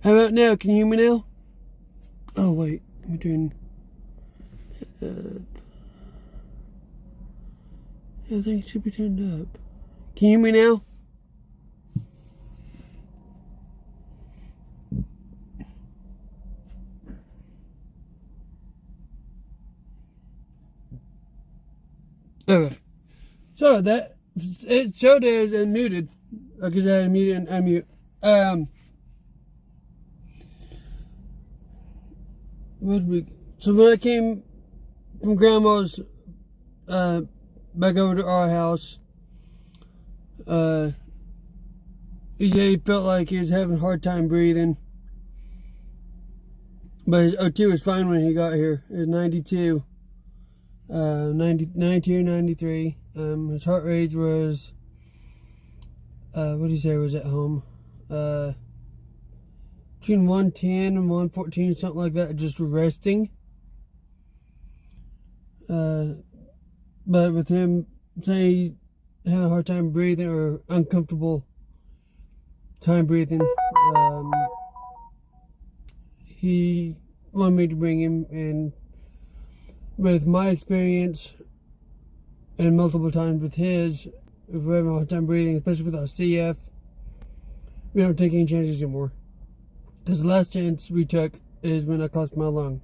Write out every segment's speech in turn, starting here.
How about now? Can you hear me now? Oh, wait. Let me turn. I think it should be turned up. Can you hear me now? Okay. So that it showed as unmuted. Because I had mute and unmute. So when I came from Grandma's back over to our house, he said he felt like he was having a hard time breathing. But his O2 was fine when he got here. It was 92. 92, 93. His heart rate was, what did he say was at home? Between 110 and 114, something like that, just resting. But with him saying he had a hard time breathing or uncomfortable time breathing, he wanted me to bring him, and with my experience and multiple times with his, if we're having a hard time breathing, especially with our CF, we don't take any chances anymore. Because the last chance we took is when I lost my lung.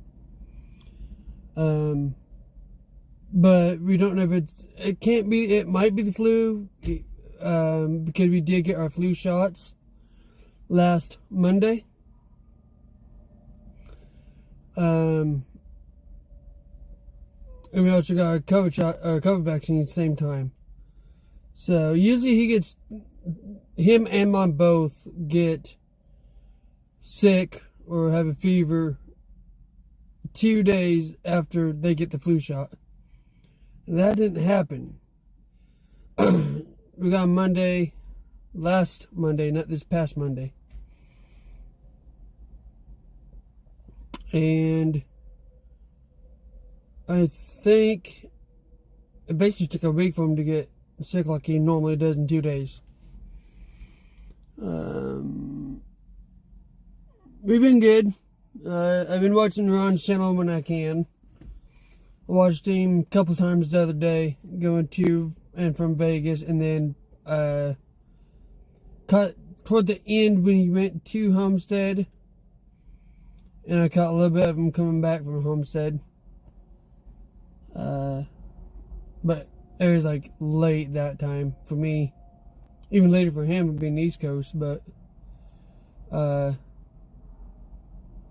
But we don't know if it might be the flu, because we did get our flu shots last Monday. And we also got our COVID vaccine at the same time. So usually him and mom both get sick or have a fever 2 days after they get the flu shot. That didn't happen. We got last Monday, not this past Monday. And I think it basically took a week for him to get sick like he normally does in 2 days. We've been good. I've been watching Ron's channel when I can. I watched him a couple times the other day going to and from Vegas, and then caught toward the end when he went to Homestead, and I caught a little bit of him coming back from Homestead. But it was like late that time for me. Even later for him would be in the East Coast, but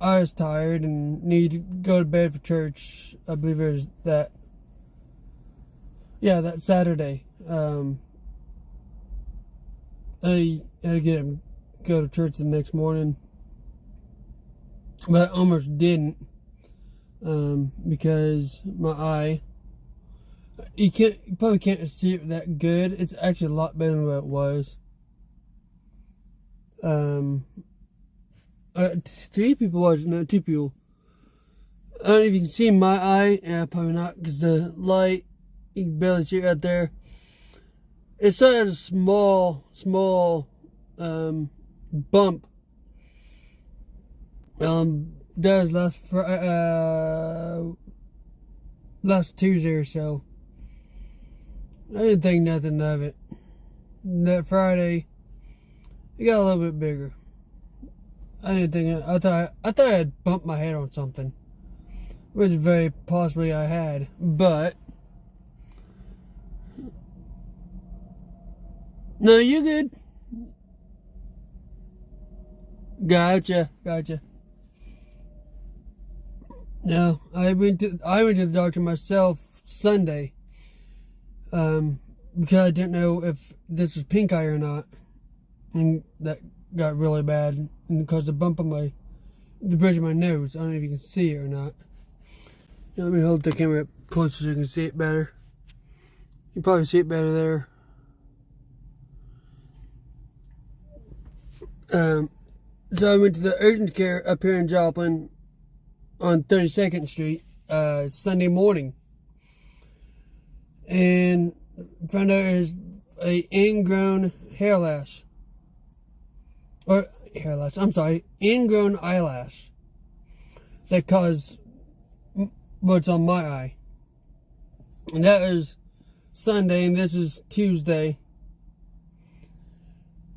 I was tired and needed to go to bed for church. I believe it was that Saturday. I had to get him go to church the next morning, but I almost didn't, because my eye, you probably can't see it that good. It's actually a lot better than what it was. Three people watching, no, 2 people. I don't know if you can see my eye. Yeah, probably not, because the light, you can barely see it right there. It sort of has a small bump. That was last Tuesday or so. I didn't think nothing of it. That Friday, it got a little bit bigger. I thought I had bumped my head on something, which very possibly I had, but no, you good. Gotcha. No, I went to the doctor myself Sunday, because I didn't know if this was pink eye or not, and that got really bad and caused a bump on the bridge of my nose. I don't know if you can see it or not. Let me hold the camera up closer so you can see it better. You probably see it better there. So I went to the urgent care up here in Joplin on 32nd Street Sunday morning, and found out it was a ingrown hair lash. Or hair lash. I'm sorry, ingrown eyelash that caused what's on my eye. And that was Sunday, and this is Tuesday.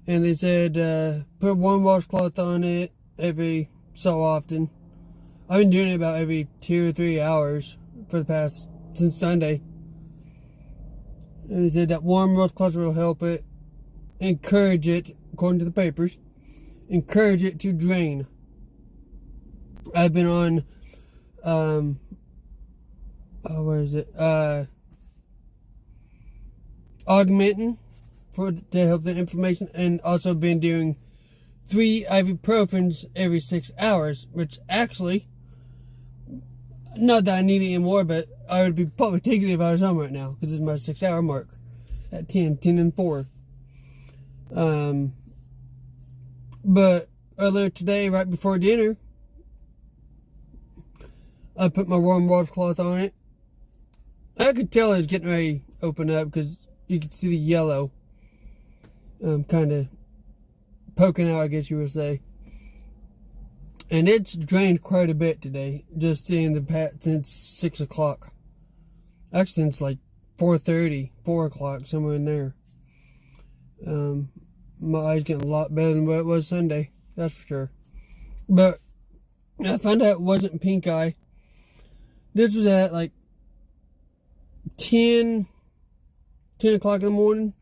And they said put one washcloth on it every so often. I've been doing it about every 2 or 3 hours since Sunday. And they said that warm washcloth will help it, encourage it, according to the papers, encourage it to drain. I've been on, where is it? Augmentin to help the inflammation, and also been doing 3 ibuprofens every 6 hours, which actually, not that I need it anymore, but I would be probably taking it if I was home right now, because it's my 6-hour mark at 10 and 4. But earlier today, right before dinner, I put my warm washcloth on it. I could tell it was getting ready to open up because you could see the yellow kind of poking out, I guess you would say. And it's drained quite a bit today, just seeing the pat since 6 o'clock. Actually, since like 4:30, 4 o'clock, somewhere in there. My eye's getting a lot better than what it was Sunday, that's for sure. But I found out it wasn't pink eye. This was at like 10 o'clock in the morning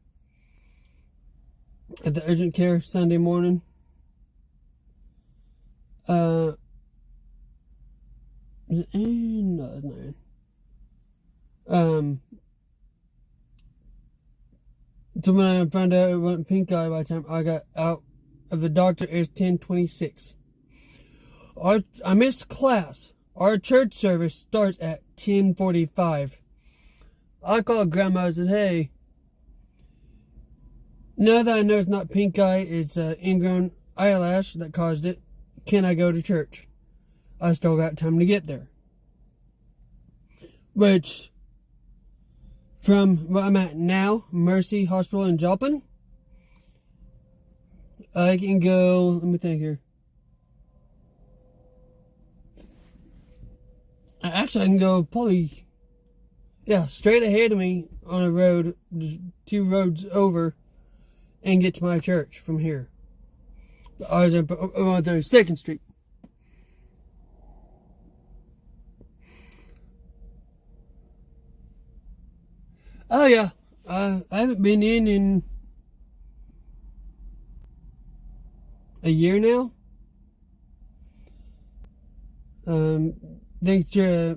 at the urgent care Sunday morning. No, it's not. So when I found out it wasn't pink eye, by the time I got out of the doctor, it was 10:26. I missed class. Our church service starts at 10:45. I called Grandma and said, hey, now that I know it's not pink eye, it's ingrown eyelash that caused it, can I go to church? I still got time to get there. Which, from where I'm at now, Mercy Hospital in Joplin, I can go, let me think here. Actually, I can go probably, straight ahead of me on a road, just 2 roads over, and get to my church from here. I was on 32nd Street. Oh yeah, I haven't been in a year now. Thanks to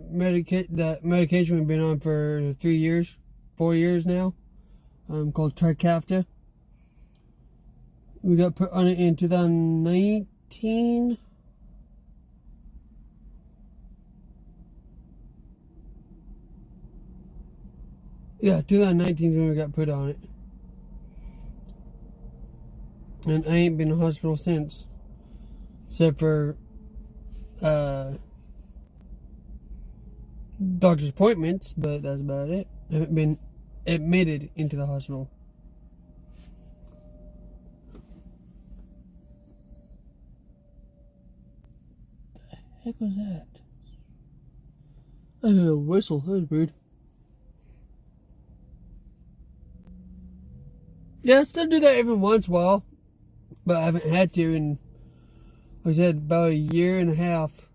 that medication we've been on for 4 years now, called Trikafta. We got put on it in 2019. Yeah, 2019 is when we got put on it. And I ain't been in the hospital since. Except for doctor's appointments, but that's about it. I haven't been admitted into the hospital. What the heck was that? I heard a whistle. That was weird. Yeah, I still do that every once in a while, but I haven't had to in, like I said, about a year and a half.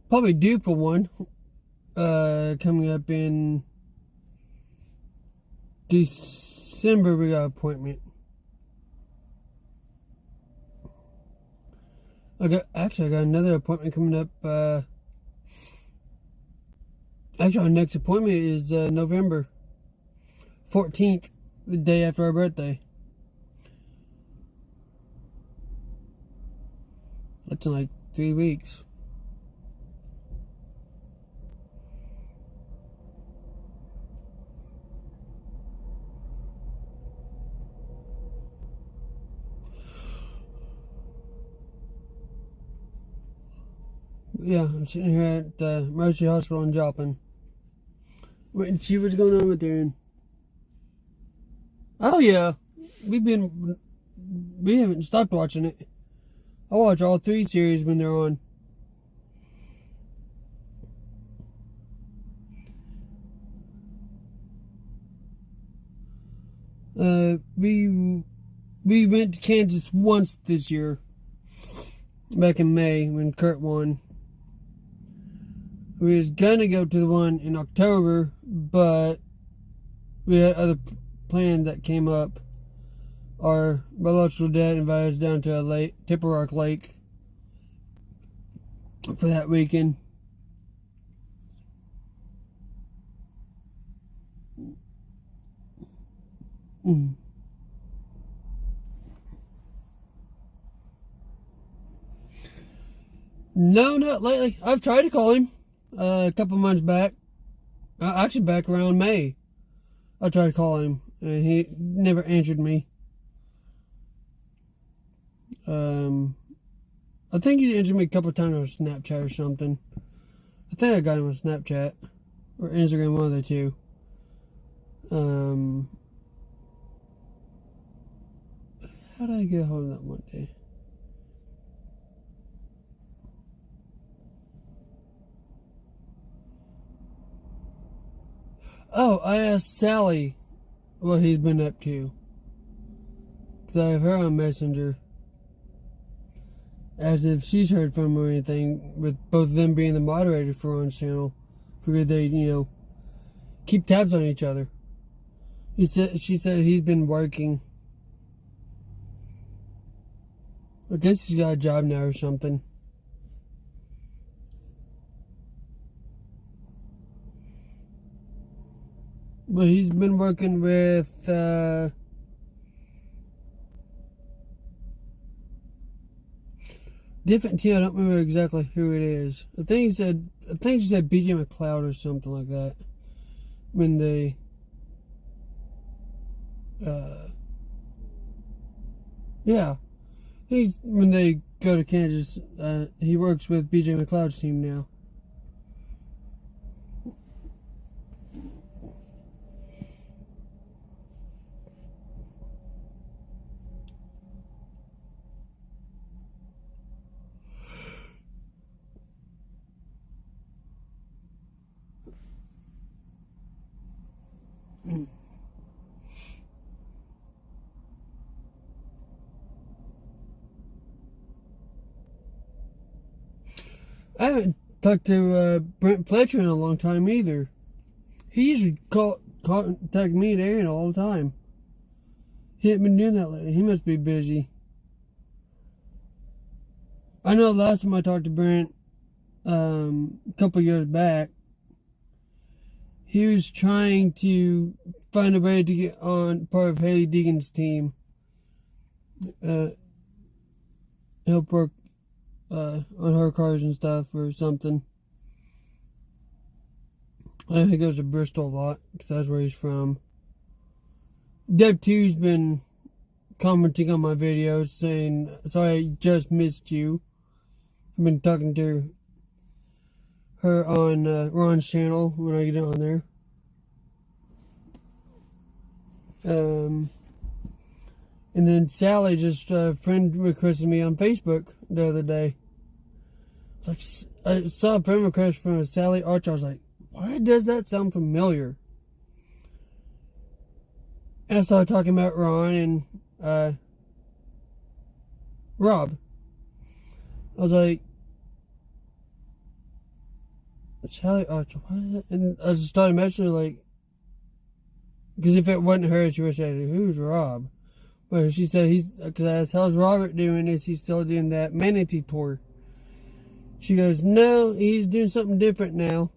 Probably due for one, coming up in December. We got an appointment. I got another appointment coming up. Actually, our next appointment is November 14th, the day after our birthday. That's in like 3 weeks. Yeah, I'm sitting here at Mercy Hospital in Joplin, waiting to see what's going on with Darren. Oh yeah, we haven't stopped watching it. I watch all 3 series when they're on. We went to Kansas once this year, back in May when Kurt won. We was gonna go to the one in October, but we had other plans that came up. Our biological dad invited us down to a lake, Tipper Lake, for that weekend. No, not lately. I've tried to call him a couple months back. Actually, back around May. I tried to call him, and he never answered me. I think he answered me a couple times on Snapchat or something. I think I got him on Snapchat or Instagram, one of the two. How did I get a hold of that one day? Oh, I asked Sally what he's been up to. Because I have her on Messenger. As if she's heard from him or anything, with both of them being the moderators for Ron's channel. Figured they, keep tabs on each other. She said he's been working. I guess he's got a job now or something. But he's been working with different team. I don't remember exactly who it is. I think she said BJ McLeod or something like that. When they when they go to Kansas, he works with BJ McLeod's team now. I haven't talked to Brent Fletcher in a long time either. He usually contact me and Aaron all the time. He hasn't been doing that lately. He must be busy. I know last time I talked to Brent, a couple years back, he was trying to find a way to get on part of Haley Deegan's team. Help work on her cars and stuff or something. I know he goes to Bristol a lot because that's where he's from. Deb2's been commenting on my videos saying, sorry I just missed you. I've been talking to her on Ron's channel when I get on there. And then Sally just friend requested me on Facebook the other day. Like, I saw a friend request from Sally Archer. I was like, why does that sound familiar? And I started talking about Ron and Rob. I was like, Sally Archer, why did that? And I just started messaging her, like, because if it wasn't her, she would have said, who's Rob? But she said, because I asked, how's Robert doing? Is he still doing that Manatee tour? She goes, no, he's doing something different now.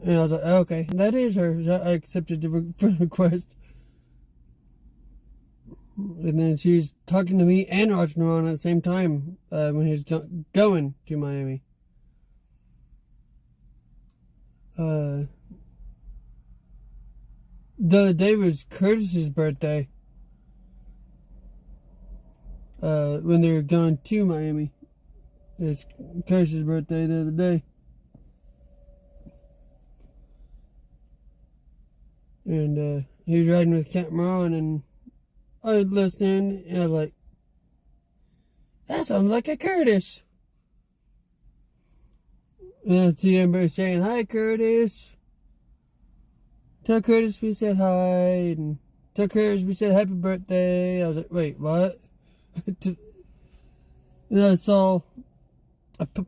And I was like, okay, that is her. So I accepted the friend request. And then she's talking to me and Roger Ron at the same time when he was going to Miami. The other day was Curtis's birthday. When they were going to Miami. It's Curtis's birthday the other day. And he was riding with Cameron, and I was listening, and I was like, that sounds like a Curtis. And I see everybody saying, hi, Curtis. Tell Curtis we said hi, and tell Curtis we said happy birthday. I was like, wait, what? And I saw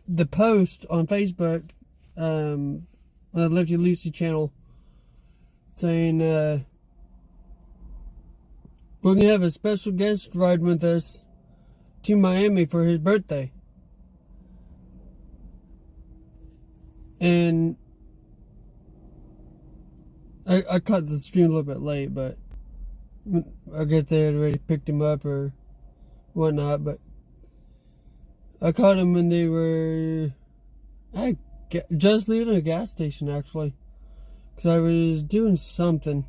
the post on Facebook on the Lefty Lucy channel saying, we're going to have a special guest ride with us to Miami for his birthday. And I caught the stream a little bit late, but I guess they had already picked him up or whatnot. But I caught him when they were just leaving a gas station, actually, because I was doing something.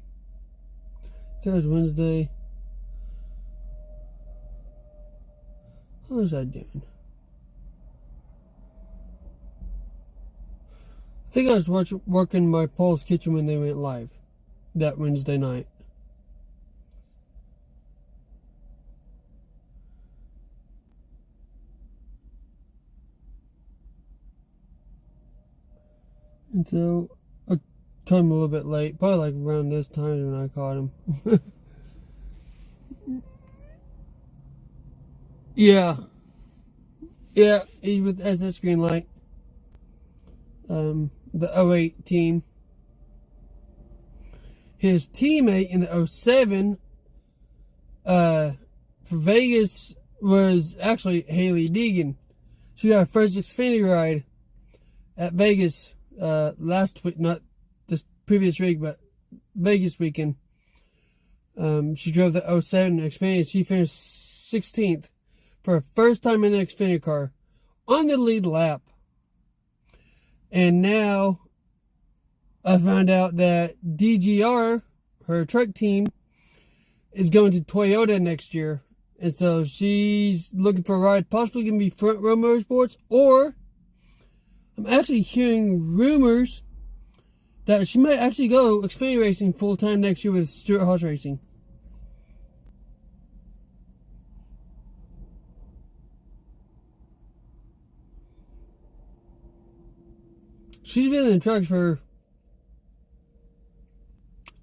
I think it was Wednesday. What was I doing? I think I was working my Paul's Kitchen when they went live that Wednesday night. And so I caught him a little bit late, probably like around this time when I caught him. Yeah, he's with SS Greenlight, the 08 team. His teammate in the 07 for Vegas was actually Haley Deegan. She got her first Xfinity ride at Vegas last week, not this previous week, but Vegas weekend. She drove the 07 Xfinity. She finished 16th for her first time in the Xfinity car on the lead lap. And now I found out that DGR, her truck team, is going to Toyota next year. And so she's looking for a ride, possibly going to be Front Row Motorsports, or I'm actually hearing rumors that she might actually go Xfinity racing full time next year with Stuart Haas Racing. She's been in the trucks for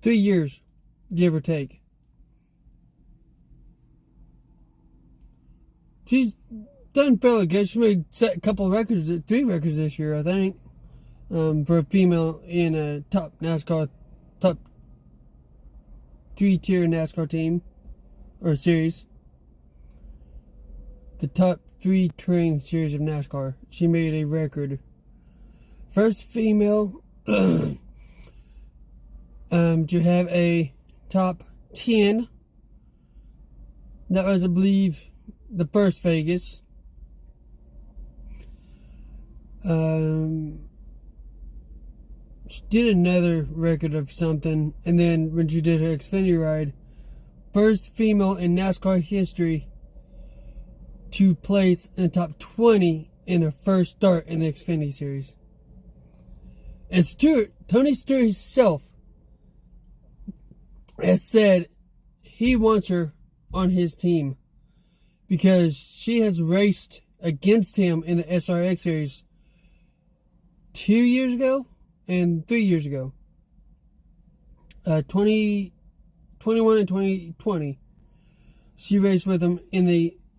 3 years, give or take. She's done fairly good. She set a couple of records, 3 records this year, I think, for a female in a top 3-tier NASCAR team or series. The top 3 touring series of NASCAR. She made a record. First female to have a top 10. That was, I believe, the first Vegas. She did another record of something, and then when she did her Xfinity ride, first female in NASCAR history to place in the top 20 in her first start in the Xfinity series. And Tony Stewart himself has said he wants her on his team because she has raced against him in the SRX series 2 years ago and 3 years ago. 2021 and 2020. She raced with him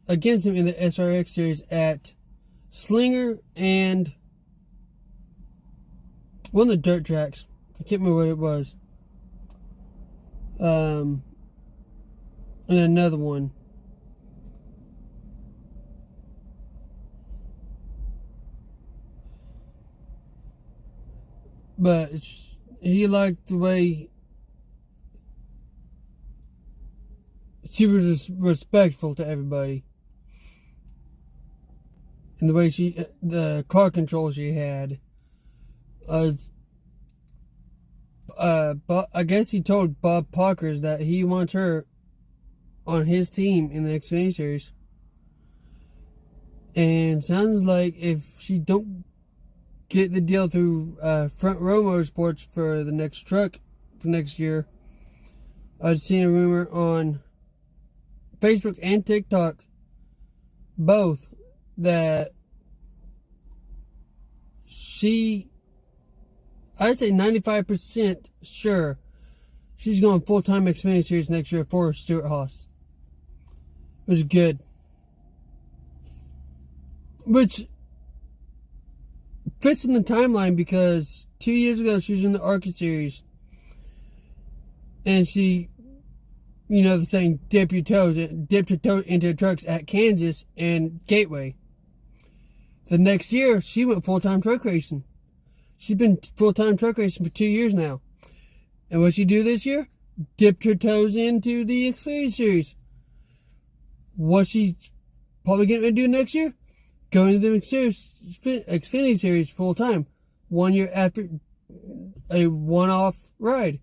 against him in the SRX series at Slinger and one of the dirt tracks. I can't remember what it was. And another one. But he liked the way she was respectful to everybody. And the way the car control she had. I guess he told Bob Parkers that he wants her on his team in the Xfinity series. And sounds like if she don't get the deal through Front Row Motorsports for the next truck for next year, I've seen a rumor on Facebook and TikTok, both, that I'd say 95% sure she's going full-time Xfinity Series next year for Stewart-Haas. Which is good. Which fits in the timeline because 2 years ago she was in the ARCA Series. And she, the saying, dipped her toe into the trucks at Kansas and Gateway. The next year, she went full-time truck racing. She's been full-time truck racing for 2 years now. And what she do this year? Dipped her toes into the Xfinity Series. What she's probably going to do next year? Go into the Xfinity Series full-time. 1 year after a one-off ride.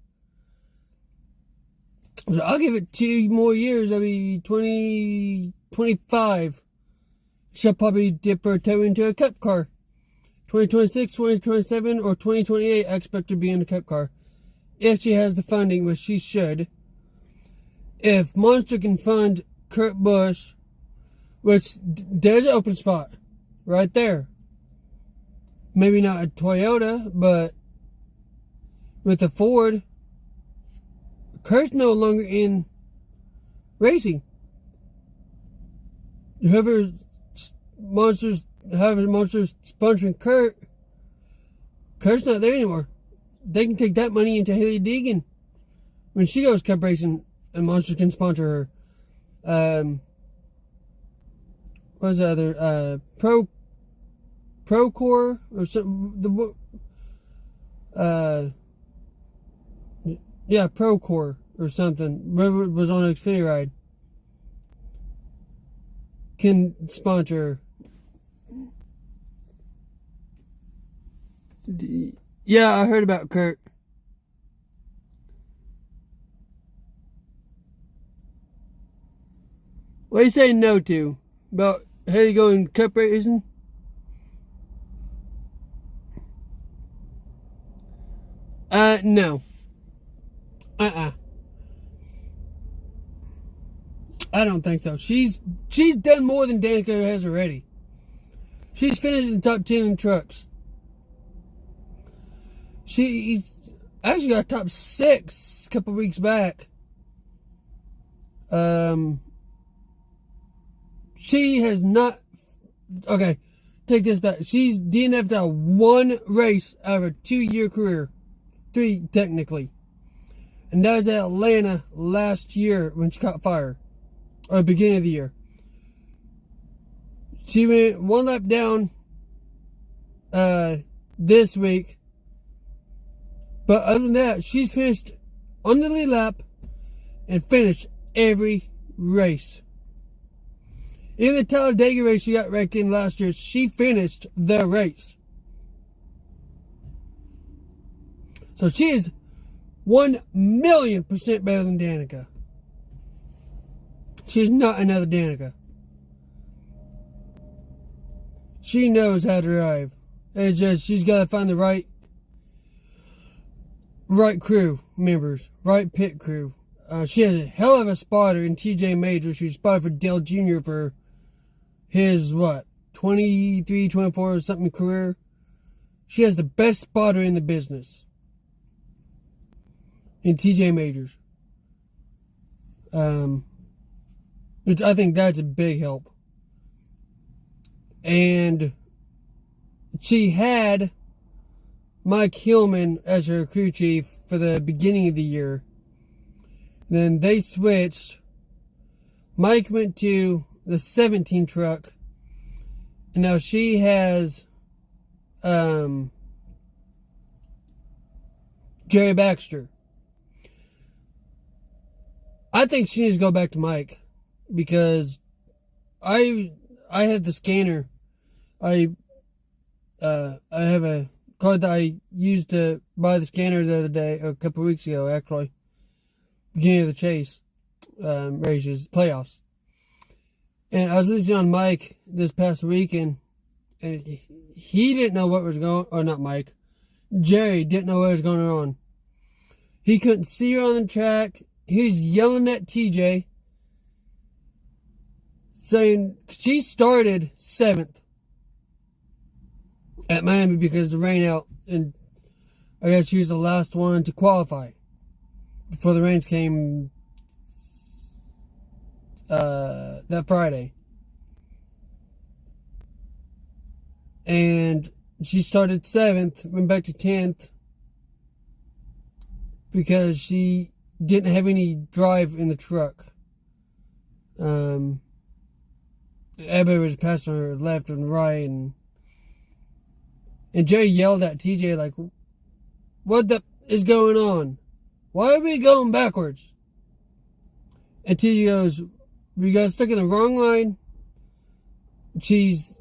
So I'll give it 2 more years. That'll be 2025. She'll probably dip her toe into a Cup car. 2026, 2027, or 2028, I expect her to be in a Cup car. If she has the funding, which she should. If Monster can fund Kurt Busch, which there's an open spot right there. Maybe not a Toyota, but with a Ford, Kurt's no longer in racing. Whoever Monster's sponsoring Kurt's not there anymore. They can take that money into Hailie Deegan when she goes Cup racing, and Monster can sponsor her. What's the other? Procore or something. Procore or something. Whoever was on an Xfinity ride can sponsor. Yeah, I heard about Kurt. What are you saying no to? About Hailie going Cup racing? No. I don't think so. She's done more than Danica has already. She's finished in the top 10 in trucks. She actually got top 6 a couple weeks back. She has not... Okay, take this back. She's DNF'd out 1 race out of her 2-year career. 3, technically. And that was at Atlanta last year when she caught fire. Or the beginning of the year. She went 1 lap down this week. But other than that, she's finished on the lead lap and finished every race. Even the Talladega race she got wrecked in last year, she finished the race. So she is 1,000,000% better than Danica. She's not another Danica. She knows how to drive. It's just she's got to find the right crew members, right pit crew. She has a hell of a spotter in TJ Majors, who spotted for Dale Jr. for his, 23, 24 or something career. She has the best spotter in the business. In TJ Majors. Which I think that's a big help. And she had Mike Hillman as her crew chief for the beginning of the year. Then they switched. Mike went to the 17 truck. And now she has Jerry Baxter. I think she needs to go back to Mike. Because I have the scanner. I have a card that I used to buy the scanner the other day, a couple of weeks ago, actually. Beginning of the chase races, playoffs. And I was listening on Mike this past weekend, and he didn't know what was going on, or not Mike, Jerry didn't know what was going on. He couldn't see her on the track. he was yelling at TJ, saying she started 7th at Miami because of the rain out, and I guess she was the last one to qualify before the rains came that Friday. And she started 7th, went back to 10th because she didn't have any drive in the truck. Everybody was passing her left and right, and Jay yelled at TJ like, "What the is going on? Why are we going backwards?" And TJ goes, "We got stuck in the wrong line. She's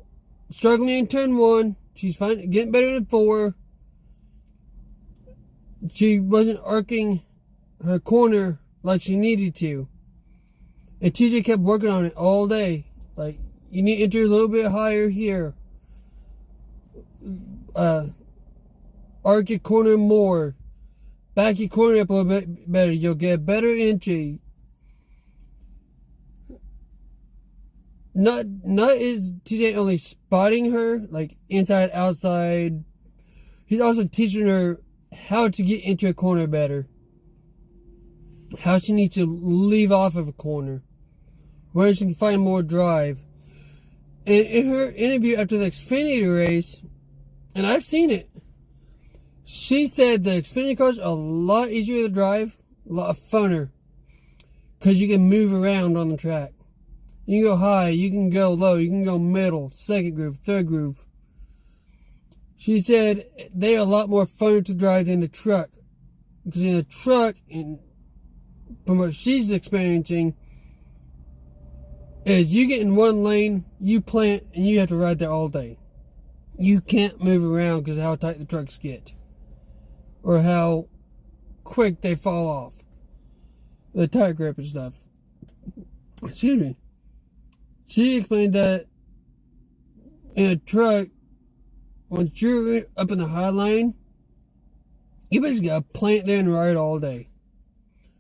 struggling in turn 1. She's getting better in 4. She wasn't arcing her corner like she needed to." And TJ kept working on it all day. Like, you need to enter a little bit higher here. Arc your corner more. Back your corner up a little bit better. You'll get a better entry. Not is TJ only spotting her, like inside, outside. He's also teaching her how to get into a corner better. How she needs to leave off of a corner. Where she can find more drive. And in her interview after the Xfinity race, and I've seen it, she said the Xfinity cars are a lot easier to drive, a lot funner, because you can move around on the track. You can go high, you can go low, you can go middle, second groove, third groove. She said they are a lot more fun to drive than the truck. Because in the truck, and from what she's experiencing, is you get in one lane, you plant, and you have to ride there all day. You can't move around because of how tight the trucks get. Or how quick they fall off. The tire grip and stuff. Excuse me. She explained that in a truck, once you're up in the high line, you basically got to plant there and ride all day.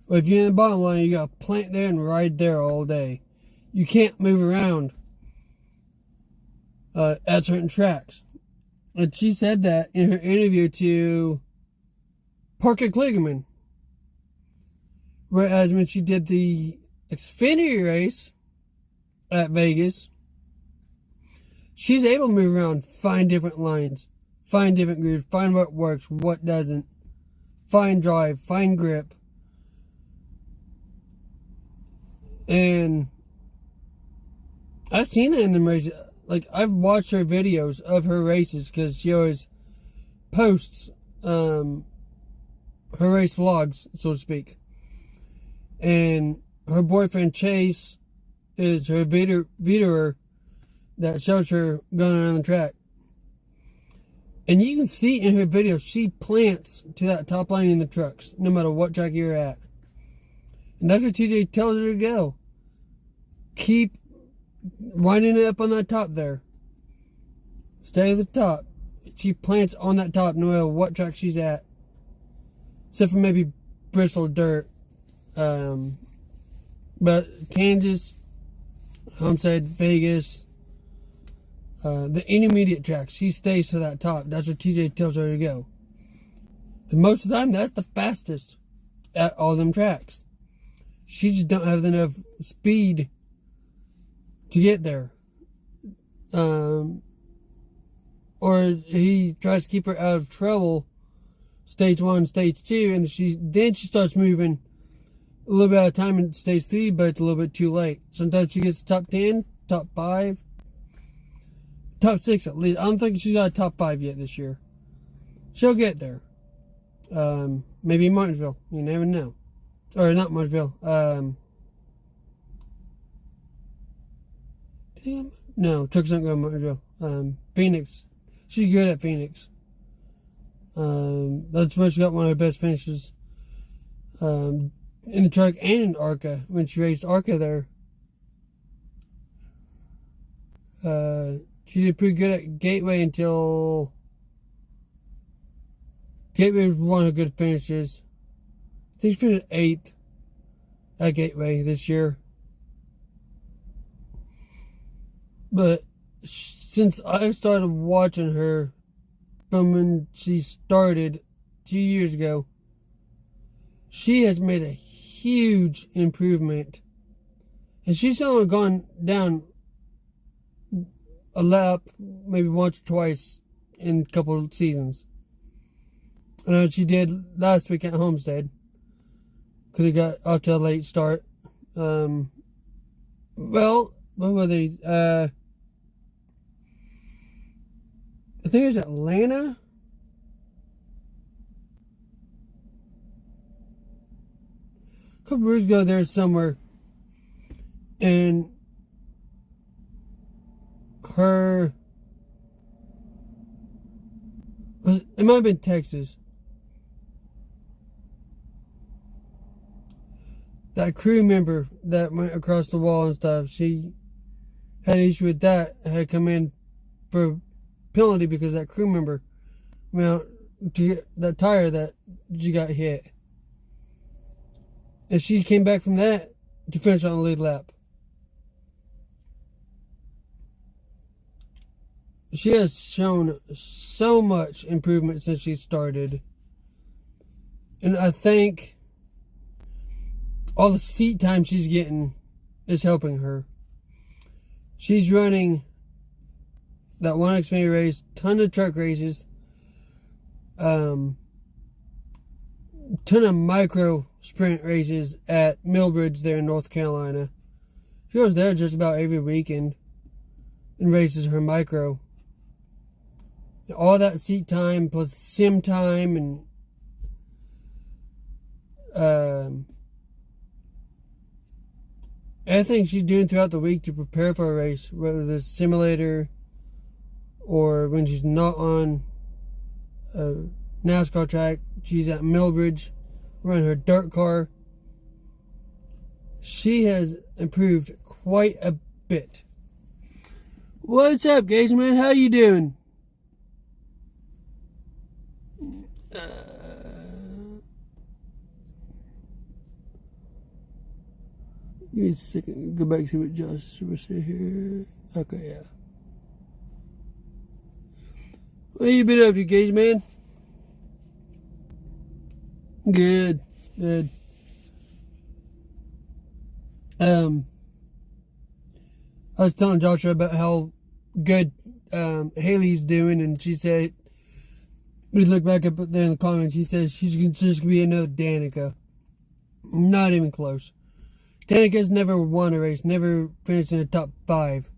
But if you're in the bottom line, you got to plant there and ride there all day. You can't move around at certain tracks. And she said that in her interview to Parker Kligerman. Whereas when she did the Xfinity race at Vegas, she's able to move around, find different lines, find different grooves, find what works, what doesn't, find drive, find grip. And I've seen it in them races. Like, I've watched her videos of her races because she always posts her race vlogs, so to speak. And her boyfriend Chase is her videoer that shows her going around the track. And you can see in her video, she plants to that top line in the trucks, no matter what track you're at. And that's what TJ tells her to go. Keep winding it up on that top there. Stay at the top. She plants on that top no matter what track she's at. Except for maybe Bristol dirt. But Kansas, Homestead, Vegas, the intermediate tracks, she stays to that top. That's where TJ tells her to go. And most of the time, that's the fastest at all them tracks. She just don't have enough speed to get there. Or he tries to keep her out of trouble, stage 1, stage 2, and then she starts moving a little bit at a time in stage 3, but it's a little bit too late. Sometimes she gets top 10, top 5, top 6 at least. I don't think she's got a top 5 yet this year. She'll get there. Maybe Martinsville. You never know. Or not Martinsville. No, trucks don't go to Martinsville. Phoenix. She's good at Phoenix. That's where she got one of her best finishes. In the truck and in ARCA. When she raced ARCA there. She did pretty good at Gateway until Gateway was one of her good finishes. I think she finished 8th. at Gateway this year. But since I started watching her from when she started 2 years ago, she has made a huge improvement. And she's only gone down a lap, maybe once or twice in a couple of seasons. I know she did last week at Homestead, because it got off to a late start. Well, what were they? I think it was Atlanta. A couple of years ago, there was somewhere, and it might have been Texas. That crew member that went across the wall and stuff, she had an issue with that, had to come in for a penalty because that crew member went out to get that tire that she got hit. And she came back from that to finish on the lead lap. She has shown so much improvement since she started. And I think all the seat time she's getting is helping her. She's running that one Xfinity race, ton of truck races, ton of micro sprint races at Millbridge there in North Carolina. She goes there just about every weekend and races her micro. All that seat time plus sim time and everything she's doing throughout the week to prepare for a race, whether it's a simulator or when she's not on a NASCAR track, she's at Millbridge running her dirt car. She has improved quite a bit. What's up, Gage man? How you doing? Give me a second. Go back and see what Josh was saying here. Okay, yeah. What you been up to, Gage man? Good. I was telling Joshua about how good Haley's doing, and she said, we look back up there in the comments, she says she's just going to be another Danica. Not even close. Danica's never won a race, never finished in the top 5,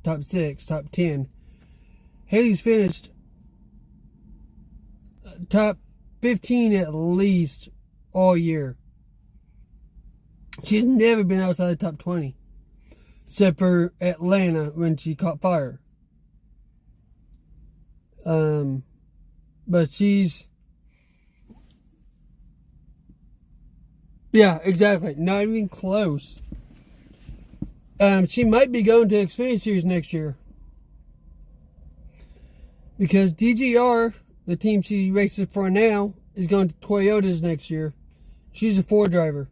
top 6, top 10. Haley's finished top 15 at least all year. She's never been outside the top 20. Except for Atlanta when she caught fire. But she's... Yeah, exactly. Not even close. She might be going to Xfinity Series next year. Because DGR, the team she races for now, is going to Toyotas next year. She's a Ford driver.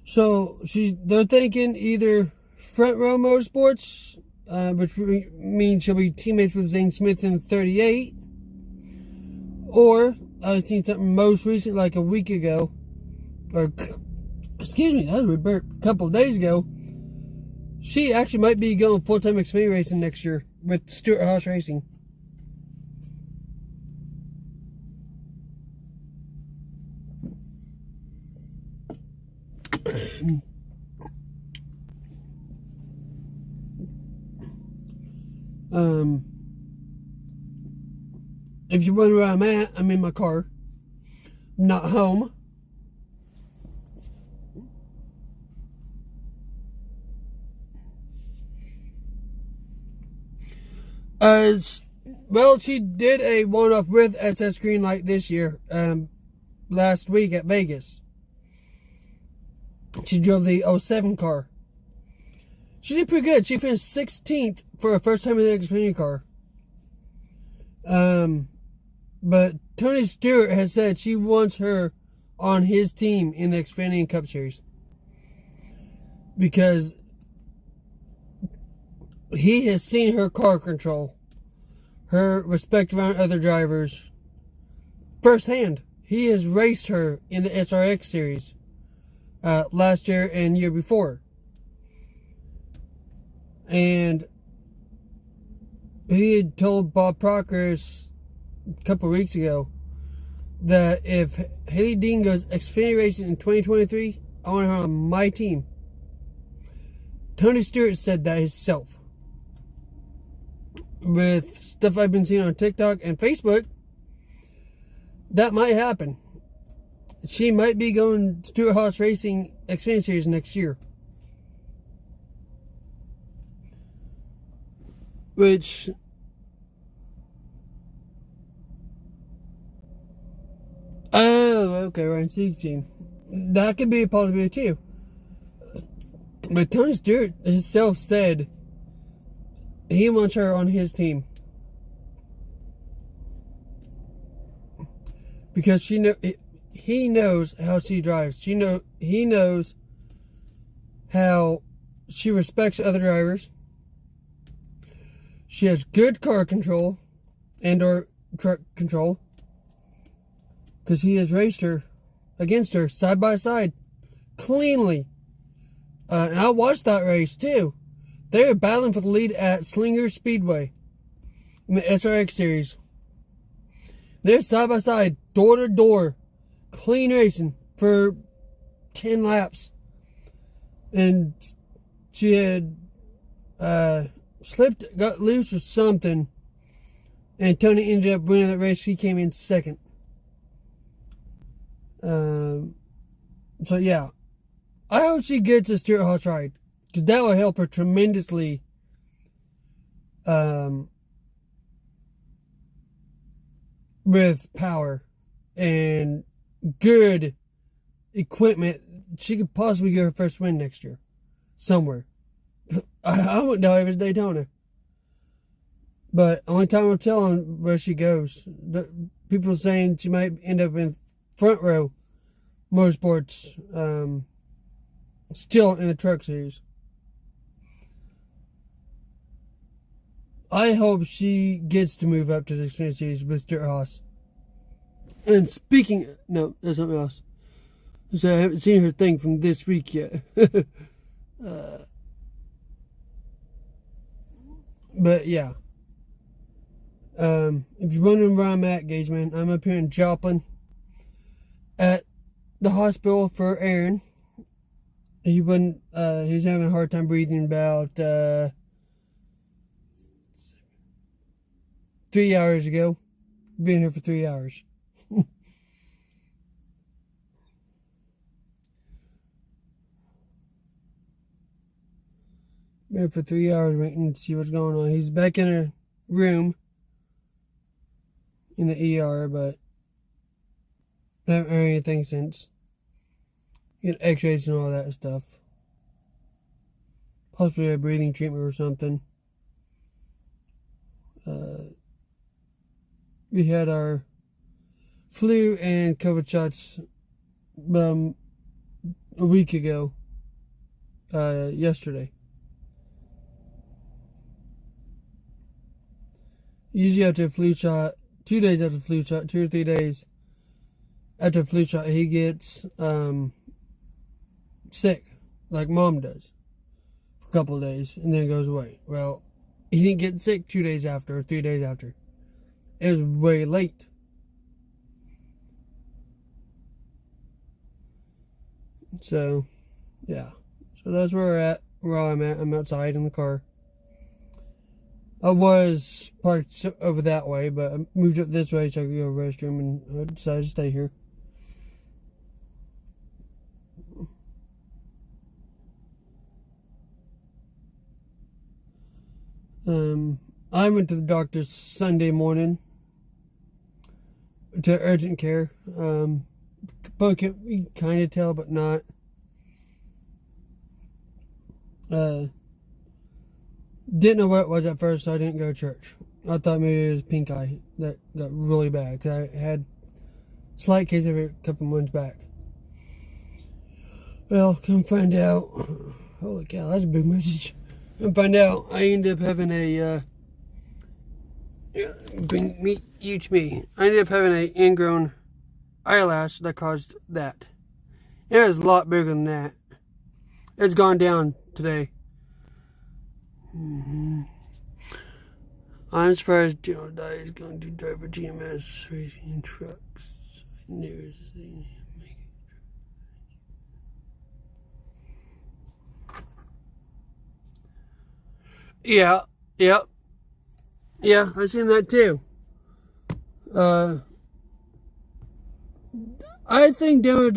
So they're thinking either Front Row Motorsports, which means she'll be teammates with Zane Smith in 38, or I've seen something most recent, like a week ago, or excuse me, that was a couple of days ago. She actually might be going full-time Xfinity racing next year with Stewart-Haas Racing. If you wonder where I'm at, I'm in my car. I'm not home. Well, she did a one-off with SS Greenlight this year, last week at Vegas. She drove the 07 car. She did pretty good. She finished 16th for her first time in the Xfinity car. But Tony Stewart has said she wants her on his team in the Xfinity Cup Series. Because he has seen her car control, her respect around other drivers firsthand. He has raced her in the SRX series last year and year before. And he had told Bob Proctor a couple of weeks ago that if Hailie Dean goes Xfinity racing in 2023, I want her on my team. Tony Stewart said that himself. With stuff I've been seeing on TikTok and Facebook, that might happen. She might be going Stewart-Haas Racing Xfinity Series next year. Which, okay, Ryan Sieg's team. That could be a possibility too. But Tony Stewart himself said he wants her on his team. Because he knows how she drives. He knows how she respects other drivers. She has good car control and or truck control. Because he has raced her against her side by side cleanly. And I watched that race too. They were battling for the lead at Slinger Speedway in the SRX series. They're side by side, door to door, clean racing for 10 laps. And she had slipped, got loose or something. And Tony ended up winning that race. He came in second. So yeah. I hope she gets a Stewart-Haas ride. Because that will help her tremendously. With power and good equipment. She could possibly get her first win next year. Somewhere. I wouldn't know if it's Daytona. But only time will tell on where she goes. People are saying she might end up in front row motorsports. Still in the truck series. I hope she gets to move up to the Xfinity Series with Stewart-Haas. And speaking... No, that's something else. So I haven't seen her thing from this week yet. But yeah. If you're wondering where I'm at, Gageman, I'm up here in Joplin at the hospital for Aaron. He was having a hard time breathing about 3 hours ago. Been here for 3 hours. Been here for 3 hours waiting to see what's going on. He's back in a room in the ER, but I haven't heard anything since. Get x-rays and all that stuff. Possibly a breathing treatment or something. We had our flu and COVID shots a week ago. Yesterday. Usually after a flu shot, 2 days after flu shot, 2 or 3 days after a flu shot, he gets sick, like Mom does, for a couple of days, and then it goes away. Well, he didn't get sick 2 days after or 3 days after. It was way late. So, yeah. So that's where I'm at. I'm outside in the car. I was parked over that way, but I moved up this way so I could go to the restroom, and I decided to stay here. I went to the doctor's Sunday morning to urgent care. But you can kind of tell, but not. Didn't know what it was at first, so I didn't go to church. I thought maybe it was pink eye that got really bad, because I had Slight case of it a couple months back. Well, come find out. Holy cow, that's a big message. Come find out, I ended up having a bring me you to me. I ended up having an ingrown eyelash that caused that. It was a lot bigger than that. It's gone down today. I'm surprised General Dye is going to drive for GMS racing trucks. I never seen him make it. Yeah, I've seen that too. I think Daniel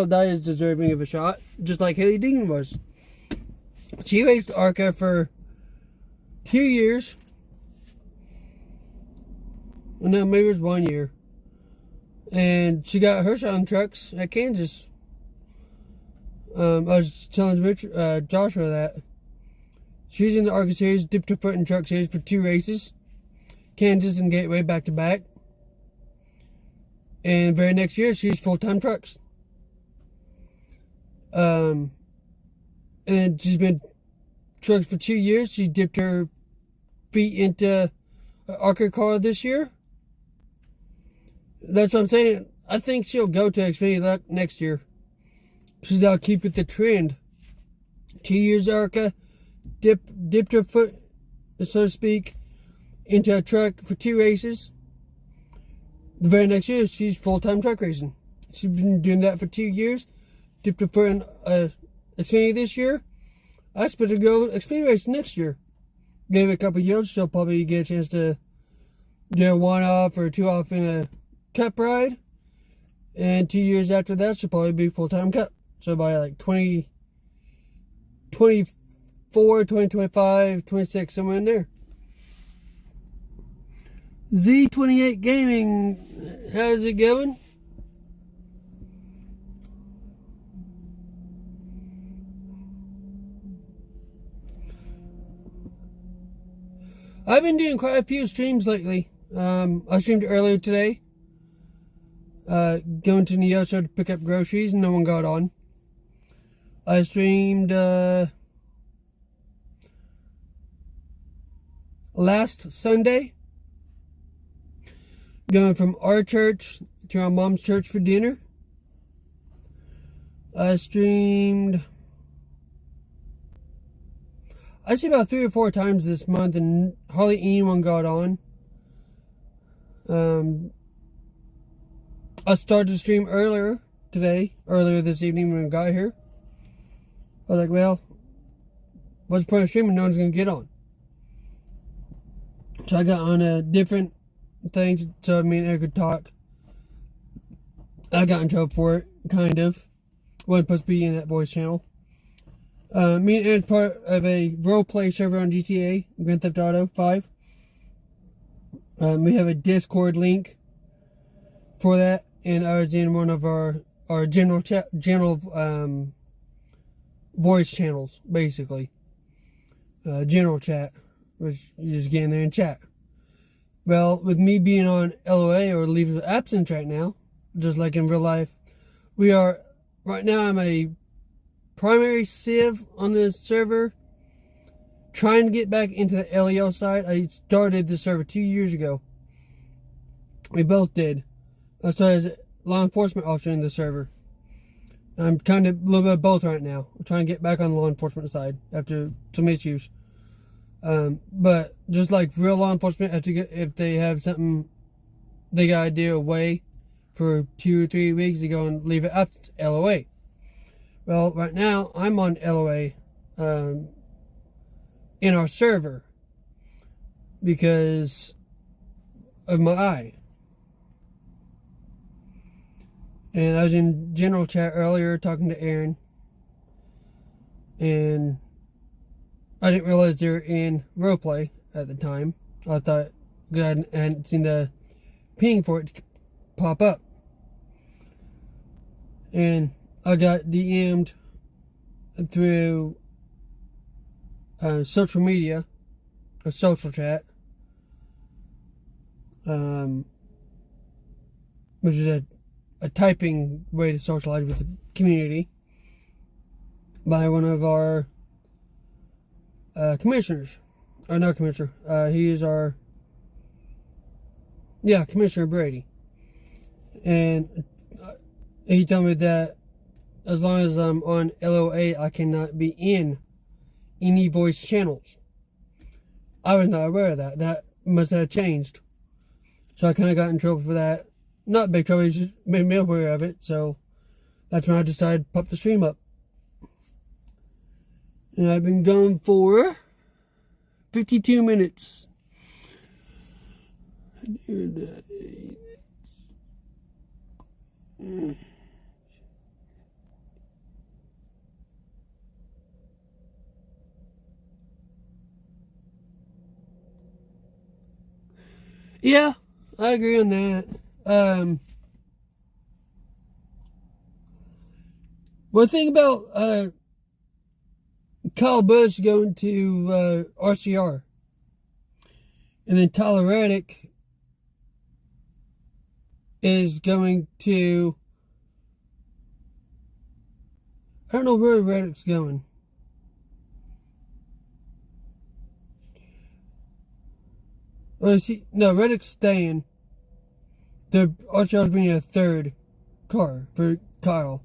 Dye is deserving of a shot, just like Hailie Deegan was. She raced ARCA for 2 years. Well, no, maybe it was 1 year. And she got her shot on trucks at Kansas. I was telling Joshua that. She was in the ARCA series, dipped her foot in truck series for 2 races. Kansas and Gateway back to back. And very next year, she's full-time trucks. And she's been trucks for 2 years. She dipped her feet into an ARCA car this year. That's what I'm saying. I think she'll go to Xfinity next year. She's now keep with the trend. 2 years ARCA, dipped her foot, so to speak, into a truck for 2 races. The very next year, she's full-time truck racing. She's been doing that for 2 years. Dipped her foot in Xfinity this year. I expect her to go Xfinity racing next year. Give it a couple of years, she'll probably get a chance to do a 1-off or 2-off in a Cup ride. And 2 years after that, she'll probably be full-time Cup. So by like 2024, 2025, 26, somewhere in there. Z28 Gaming, how's it going? I've been doing quite a few streams lately. I streamed earlier today. Going to Neosho to pick up groceries, and no one got on. I streamed last Sunday, going from our church to our mom's church for dinner. I streamed, I see about 3 or 4 times this month, and hardly anyone got on. I started to stream earlier this evening when I got here. I was like, well, what's the point of streaming? No one's going to get on. So I got on a different things so me and Eric could talk. I got in trouble for it, kind of. Wasn't supposed to be in that voice channel. Me and Eric's part of a roleplay server on GTA, Grand Theft Auto 5. We have a Discord link for that, and I was in one of our general voice channels, basically. General chat, which you just get in there and chat. Well, with me being on LOA or leave of absence right now, just like in real life, right now I'm a primary civ on the server, trying to get back into the LEO side. I started the server 2 years ago. We both did. I started as a law enforcement officer in the server. I'm kind of a little bit of both right now. I'm trying to get back on the law enforcement side after some issues. But just like real law enforcement, if they have something, they got to do away for 2 or 3 weeks, they go and leave it up to LOA. Well, right now I'm on LOA in our server because of my eye. And I was in general chat earlier talking to Aaron, and I didn't realize they were in roleplay at the time. I thought I hadn't seen the ping for it to pop up. And I got DM'd through social media, a social chat, which is a typing way to socialize with the community, by one of our commissioners. Or not commissioner. He is our... Yeah, Commissioner Brady. And he told me that as long as I'm on LOA, I cannot be in any voice channels. I was not aware of that. That must have changed. So I kind of got in trouble for that. Not big trouble, he just made me aware of it. So that's when I decided to pop the stream up. And I've been going for 52 minutes. Yeah, I agree on that. One thing about Kyle Busch going to RCR, and then Tyler Reddick is going to... I don't know where Reddick's going. Or is he... No, Reddick's staying. The RCR's bringing a third car for Kyle.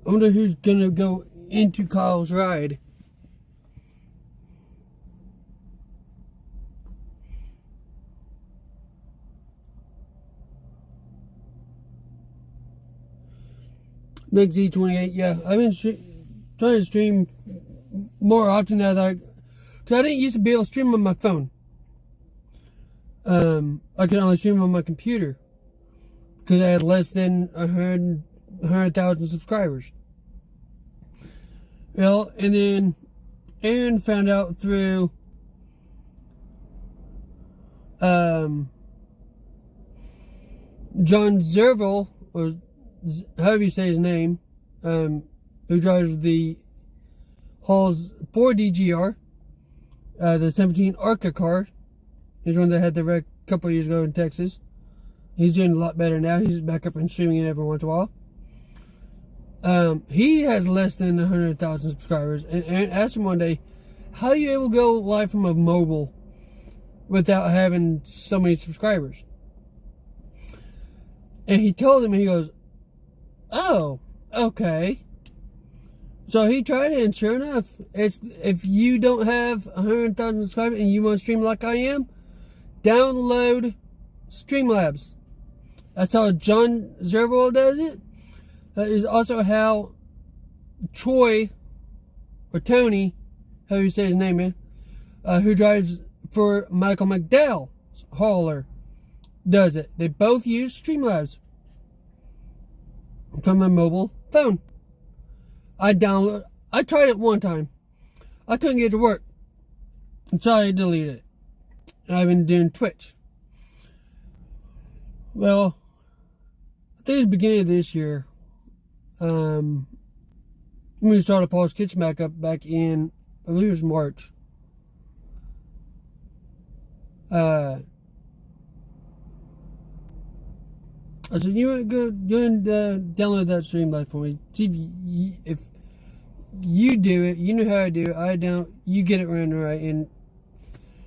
I wonder who's going to go into Kyle's ride. Big Z28, yeah. I've been trying to stream more often than because I didn't used to be able to stream on my phone. I could only stream on my computer because I had less than 100,000 subscribers. Well, and then Aaron found out through John Zerville, or however you say his name, who drives the Hall's 4 DGR, the 17 ARCA car. He's one that had the wreck a couple of years ago in Texas. He's doing a lot better now. He's back up and streaming it every once in a while. He has less than 100,000 subscribers. And Aaron asked him one day, how are you able to go live from a mobile without having so many subscribers? And he told him, and he goes, oh, okay. So he tried it, and sure enough, it's if you don't have 100,000 subscribers and you want to stream like I am, download Streamlabs. That's how John Zerville does it. That is also how Troy, or Tony, however you say his name, man, who drives for Michael McDowell's hauler, does it. They both use Streamlabs from a mobile phone. I tried it one time. I couldn't get it to work, so I deleted it. And I've been doing Twitch. Well, I think at the beginning of this year, when we started Paul's Kitchen back up back in, I believe it was March. I said, you know what, go and download that Streamlabs for me. See if you do it, you know how to do it, I don't, you get it running right, and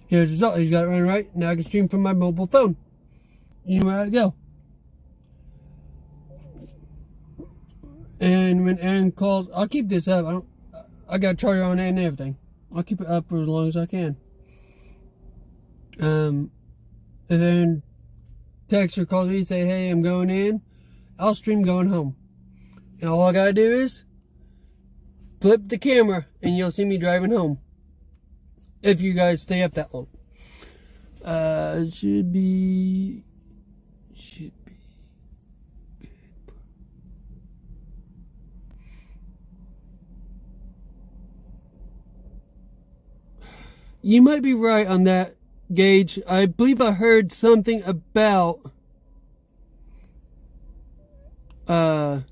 here's the result. He's got it running right. Now I can stream from my mobile phone. You know where to go. And when Aaron calls, I'll keep this up. I got a charger on it and everything. I'll keep it up for as long as I can. And then texts or calls me, say, hey, I'm going in. I'll stream going home. And all I gotta do is flip the camera and you'll see me driving home. If you guys stay up that long. Should be. You might be right on that, Gage. I believe I heard something about I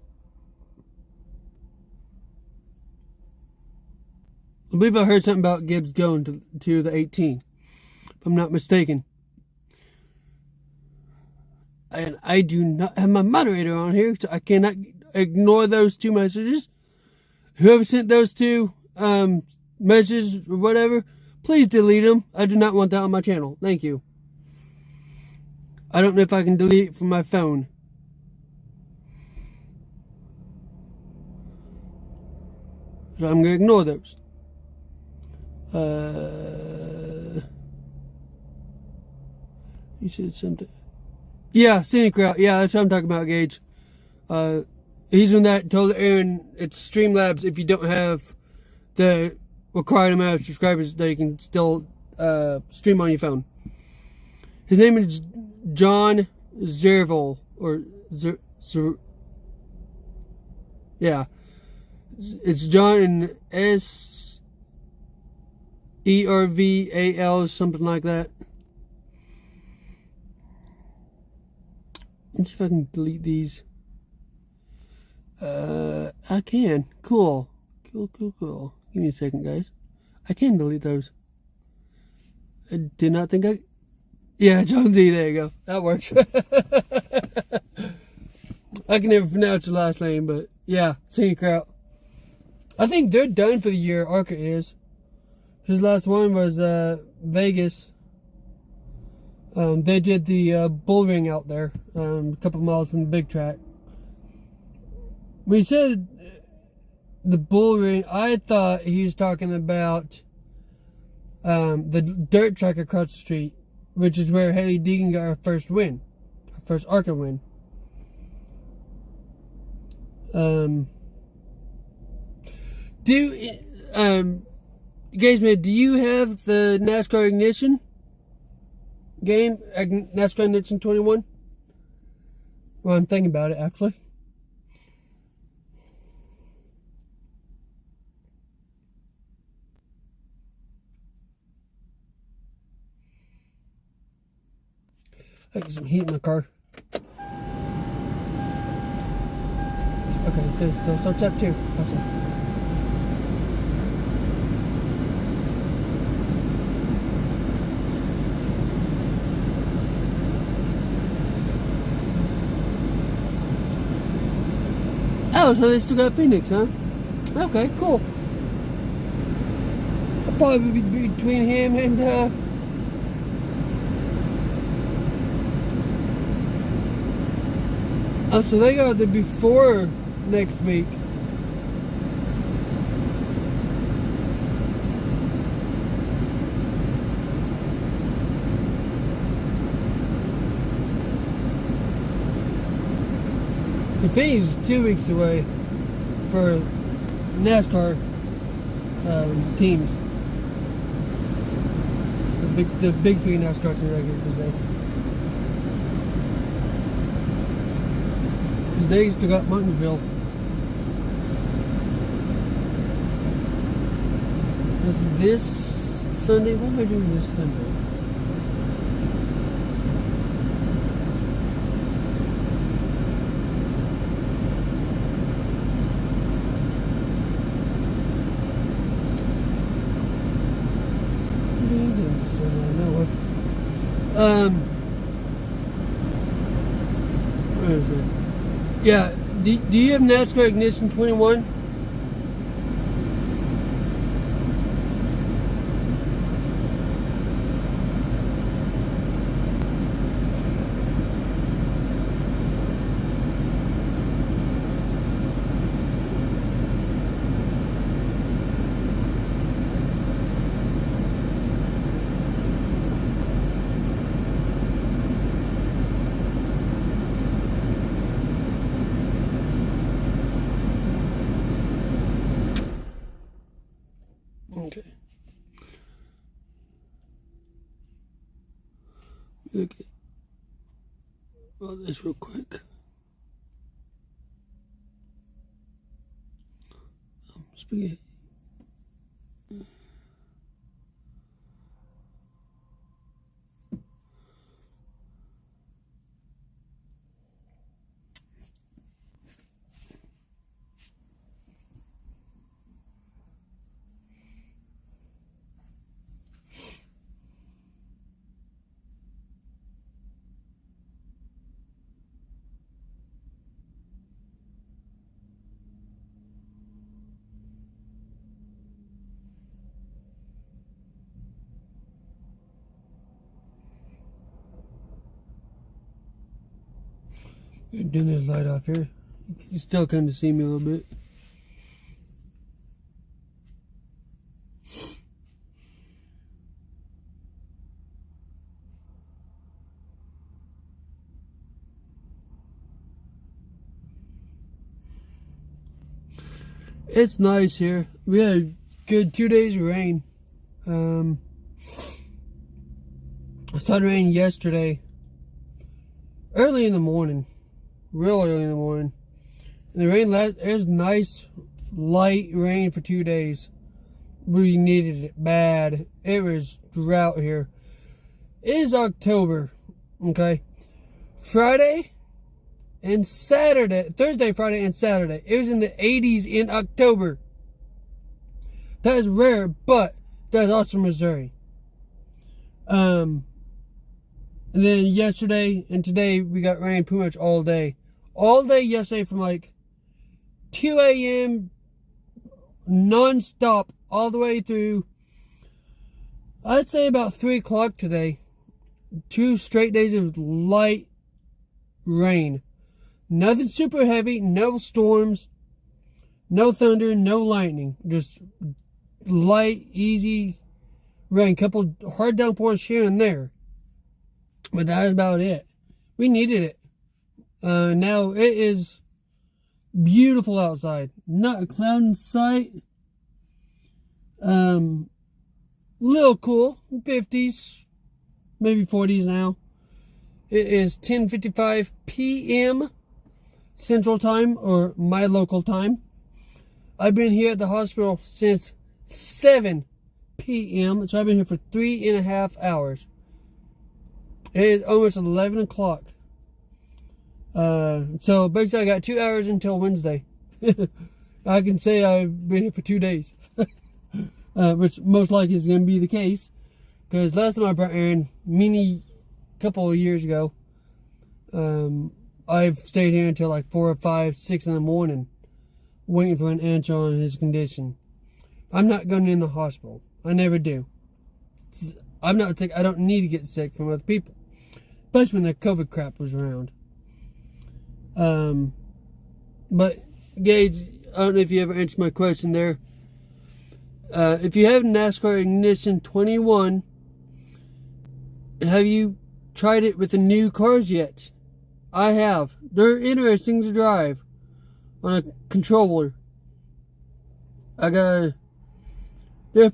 believe I heard something about Gibbs going to the 18, if I'm not mistaken. and I do not have my moderator on here, so I cannot ignore those 2 messages. Whoever sent those 2 messages or whatever, please delete them. I do not want that on my channel. Thank you. I don't know if I can delete it from my phone. So I'm going to ignore those. You said something. Yeah, Scenic Route. Yeah, that's what I'm talking about, Gage. He's on that told Aaron it's Streamlabs if you don't have the required amount of subscribers that you can still stream on your phone. His name is John Zerval, or yeah. It's John and SERVAL, something like that. Let's see if I can delete these. I can. Cool. Cool. Give me a second, guys. I can delete those. I did not think I... Yeah, John Z, there you go. That works. I can never pronounce your last name, but yeah, Scenic Route. I think they're done for the year, Arca is. His last one was Vegas. They did the bull ring out there, a couple miles from the big track. When he said the bull ring, I thought he was talking about the dirt track across the street, which is where Haley Deegan got her first win, her first ARCA win. Gazman, do you have the NASCAR Ignition game, NASCAR Ignition 21? Well, I'm thinking about it, actually. I get some heat in my car. Okay, good. So tap 2. Awesome. Oh, so they still got Phoenix, huh? Okay, cool. I'll probably be between him and oh, so they got the before next week. The Phoenix is 2 weeks away for NASCAR teams. The big 3 NASCAR teams, I could say. Because they still got Martinsville. Was this Sunday? What am I doing this Sunday? Where is it? Yeah, do you have NASCAR Ignition 21? Okay. Okay. Well, this real quick. Spaghetti. Turn this light off here. You can still kind of see me a little bit. It's nice here. We had a good 2 days of rain. It started raining yesterday, early in the morning, real early in the morning. And the rain it was nice, light rain for 2 days. We needed it bad. It was drought here. It is October, okay? Friday and Saturday, Thursday, Friday, and Saturday. It was in the 80s in October. That is rare, but that is also Missouri. And then yesterday and today we got rain pretty much all day. All day yesterday from like 2 a.m. non-stop all the way through, I'd say about 3 o'clock today. 2 straight days of light rain. Nothing super heavy, no storms, no thunder, no lightning. Just light, easy rain. Couple hard downpours here and there. But that is about it. We needed it. Now it is beautiful outside. Not a cloud in sight. Little cool. 50s, maybe 40s now. It is 10:55 p.m. Central Time, or my local time. I've been here at the hospital since 7 p.m. So I've been here for 3.5 hours. It is almost 11 o'clock. So basically I got 2 hours until Wednesday. I can say I've been here for 2 days. Which most likely is going to be the case. Because last time I brought Aaron, a couple of years ago, I've stayed here until like 4 or 5, 6 in the morning, waiting for an answer on his condition. I'm not going in the hospital. I never do. I'm not sick. I don't need to get sick from other people. Especially when the COVID crap was around. But, Gage, I don't know if you ever answered my question there. If you have NASCAR Ignition 21, have you tried it with the new cars yet? I have. They're interesting to drive on a controller. They're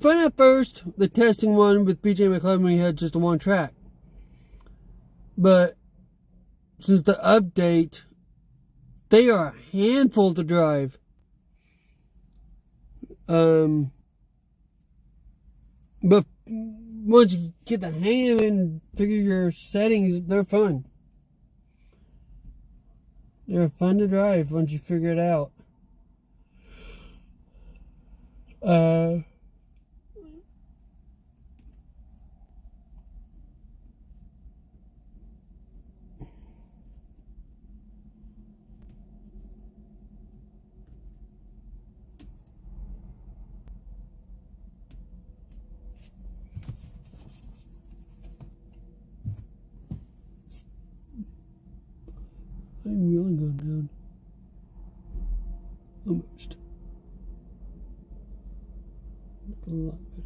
fun at first, the testing one with BJ McLeod when he had just the one track. But since the update, they are a handful to drive. But once you get the hang of it and figure your settings, they're fun. They're fun to drive once you figure it out. I'm really going down. Almost. A lot better.